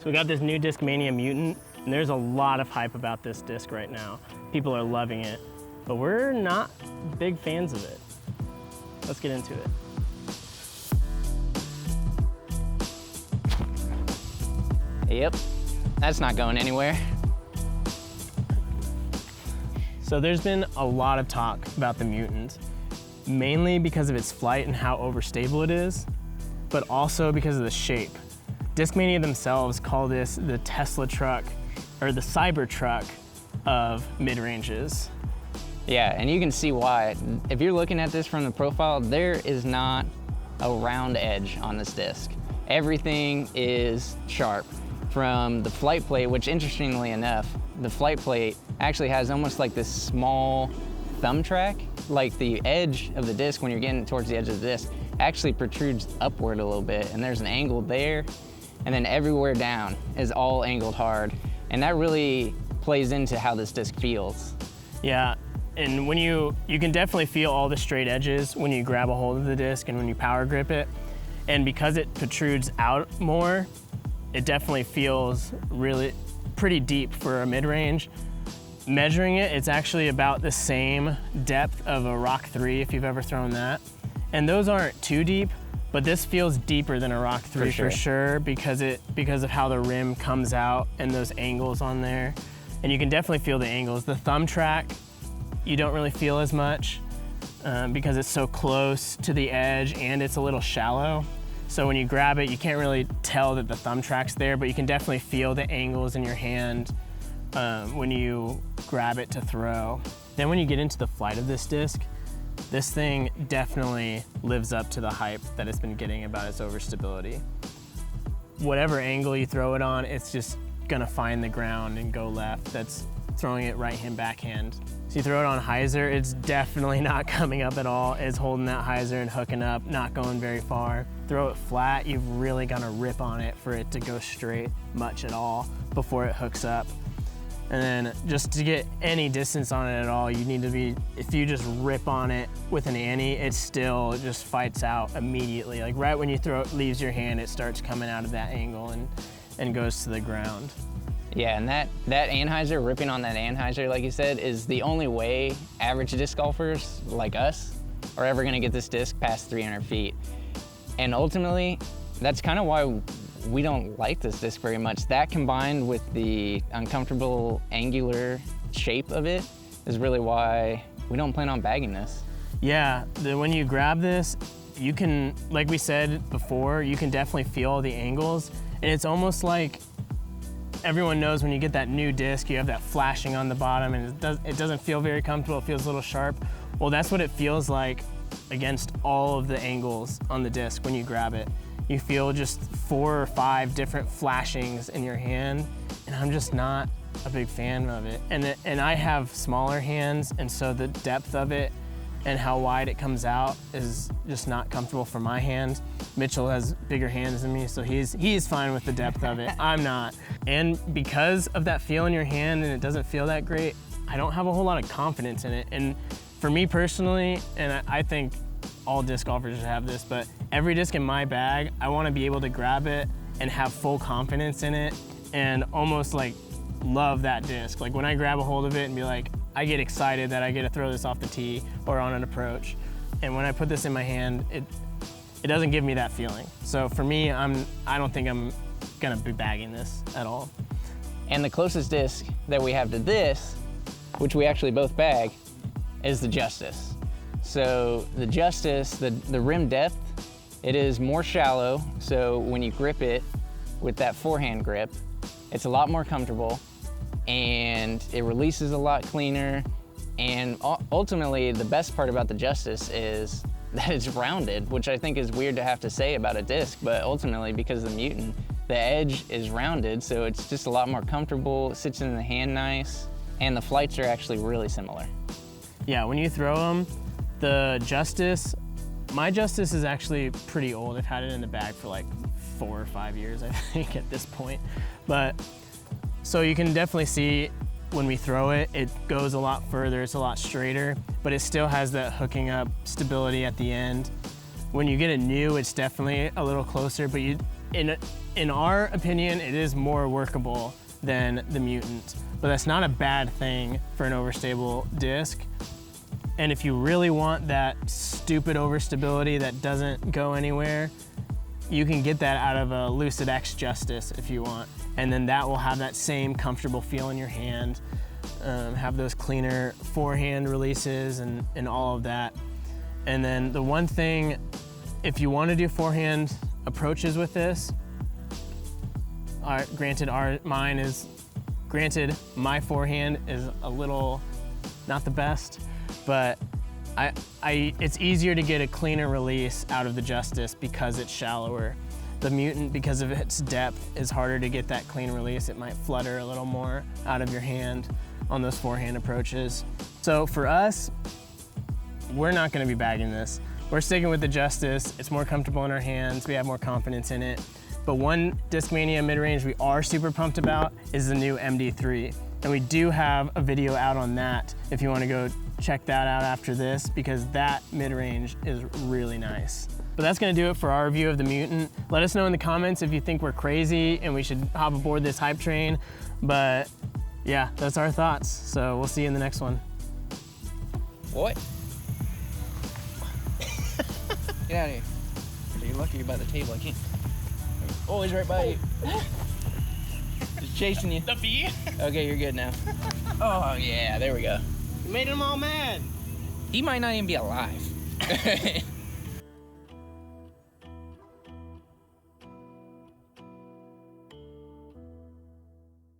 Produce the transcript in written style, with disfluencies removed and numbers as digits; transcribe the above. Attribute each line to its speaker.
Speaker 1: So we got this new Discmania Mutant, and there's a lot of hype about this disc right now. People are loving it, but we're not big fans of it. Let's get into it.
Speaker 2: Yep, that's not going anywhere.
Speaker 1: So there's been a lot of talk about the Mutant, mainly because of its flight and how overstable it is, but also because of the shape. Discmania themselves call this the Tesla truck, or the Cybertruck of mid-ranges.
Speaker 2: Yeah, and you can see why. If you're looking at this from the profile, there is not a round edge on this disc. Everything is sharp. From the flight plate, which interestingly enough, the flight plate actually has almost like this small thumb track. Like the edge of the disc, when you're getting towards the edge of the disc, actually protrudes upward a little bit, and there's an angle there, and then everywhere down is all angled hard. And that really plays into how this disc feels.
Speaker 1: Yeah, and when you can definitely feel all the straight edges when you grab a hold of the disc and when you power grip it. And because it protrudes out more, it definitely feels really pretty deep for a mid-range. Measuring it, it's actually about the same depth of a Rock 3 if you've ever thrown that. And those aren't too deep, but this feels deeper than a Rock 3 for sure because of how the rim comes out and those angles on there. And you can definitely feel the angles. The thumb track, you don't really feel as much because it's so close to the edge and it's a little shallow. So when you grab it, you can't really tell that the thumb track's there, but you can definitely feel the angles in your hand when you grab it to throw. Then when you get into the flight of this disc, this thing definitely lives up to the hype that it's been getting about its overstability. Whatever angle you throw it on, it's just gonna find the ground and go left. That's throwing it right hand, backhand. So you throw it on hyzer, it's definitely not coming up at all. It's holding that hyzer and hooking up, not going very far. Throw it flat, you've really gotta rip on it for it to go straight much at all before it hooks up. And then just to get any distance on it at all, you need to be, if you just rip on it with an ante, it still just fights out immediately. Like right when you throw it, leaves your hand, it starts coming out of that angle and goes to the ground.
Speaker 2: Yeah, and that anhyzer, ripping on that anhyzer, like you said, is the only way average disc golfers like us are ever gonna get this disc past 300 feet. And ultimately, that's kind of why we don't like this disc very much. That combined with the uncomfortable angular shape of it is really why we don't plan on bagging this.
Speaker 1: Yeah, when you grab this, you can, like we said before, you can definitely feel the angles, and it's almost like everyone knows when you get that new disc, you have that flashing on the bottom and it doesn't feel very comfortable, it feels a little sharp. Well, that's what it feels like against all of the angles on the disc when you grab it. You feel just 4 or 5 different flashings in your hand, and I'm just not a big fan of it. And I have smaller hands, and so the depth of it and how wide it comes out is just not comfortable for my hand. Mitchell has bigger hands than me, so he's fine with the depth of it. I'm not. And because of that feel in your hand and it doesn't feel that great, I don't have a whole lot of confidence in it. And for me personally, and I think all disc golfers should have this, but every disc in my bag, I want to be able to grab it and have full confidence in it and almost like love that disc. Like when I grab a hold of it and be like, I get excited that I get to throw this off the tee or on an approach. And when I put this in my hand, it doesn't give me that feeling. So for me, I don't think I'm gonna be bagging this at all.
Speaker 2: And the closest disc that we have to this, which we actually both bag, is the Justice. So the Justice, the rim depth, it is more shallow. So when you grip it with that forehand grip, it's a lot more comfortable and it releases a lot cleaner. And ultimately, the best part about the Justice is that it's rounded, which I think is weird to have to say about a disc, but ultimately because of the Mutant, the edge is rounded, so it's just a lot more comfortable, it sits in the hand nice, and the flights are actually really similar.
Speaker 1: Yeah, when you throw them, the Justice, my Justice is actually pretty old. I've had it in the bag for like 4 or 5 years, I think, at this point. But, so you can definitely see when we throw it, it goes a lot further, it's a lot straighter, but it still has that hooking up stability at the end. When you get it new, it's definitely a little closer, but in our opinion, it is more workable than the Mutant, but that's not a bad thing for an overstable disc. And if you really want that stupid overstability that doesn't go anywhere, you can get that out of a Lucid X Justice if you want. And then that will have that same comfortable feel in your hand, have those cleaner forehand releases and all of that. And then the one thing, if you want to do forehand approaches with this, granted my forehand is a little not the best, but it's easier to get a cleaner release out of the Justice because it's shallower. The Mutant, because of its depth, is harder to get that clean release. It might flutter a little more out of your hand on those forehand approaches. So for us, we're not gonna be bagging this. We're sticking with the Justice. It's more comfortable in our hands. We have more confidence in it. But one Discmania mid-range we are super pumped about is the new MD3. And we do have a video out on that if you wanna go check that out after this, because that mid-range is really nice. But that's gonna do it for our review of the Mutant. Let us know in the comments if you think we're crazy and we should hop aboard this hype train. But yeah, that's our thoughts. So we'll see you in the next one.
Speaker 2: What? Get out of here. So you're lucky you're by the table. I can't. Oh, he's right by you. He's chasing you.
Speaker 1: The bee?
Speaker 2: Okay, you're good now. Oh yeah, there we go.
Speaker 1: You made him all mad.
Speaker 2: He might not even be alive.